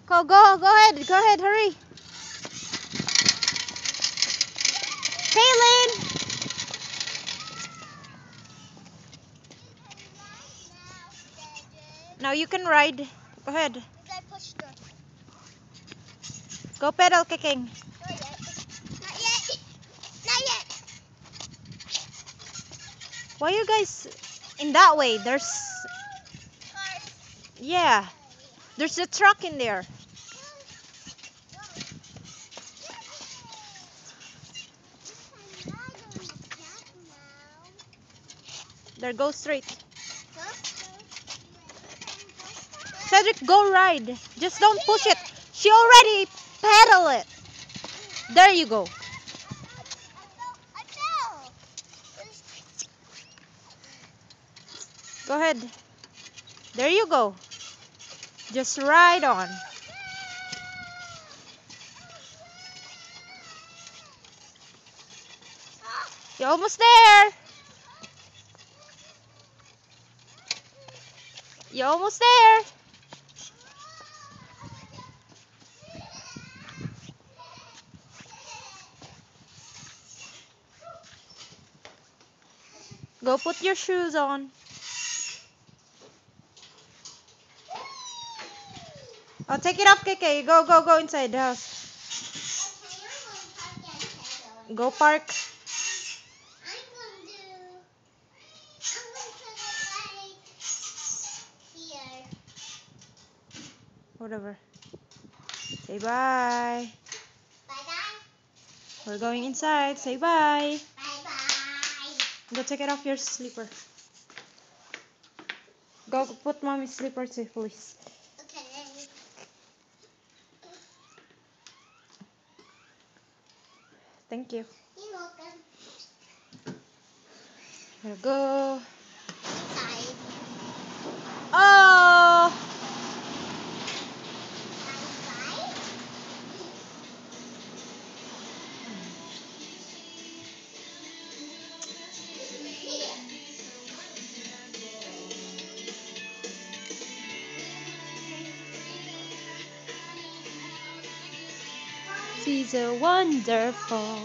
Go ahead, hurry. Kaylin! Now you can ride. Go ahead. Go pedal, kicking. Not yet. Not yet. Why you guys in that way? There's, Cars. yeah, there's a truck in there. There, go straight. Cedric, go ride. Just don't push it. She already pedal it. There you go. I fell. Go ahead. There you go. Just ride on. You're almost there. You're almost there. Go put your shoes on. Oh, take it off, KK. Go inside the house. Go park. I'm going to here. Whatever. Say bye. Bye-bye. We're going inside. Say bye. Bye-bye. Go take it off your slipper. Go put mommy's slipper too, please. Okay. Thank you. You're welcome. Here we go. Inside. Oh! Bye-bye. She's a wonderful.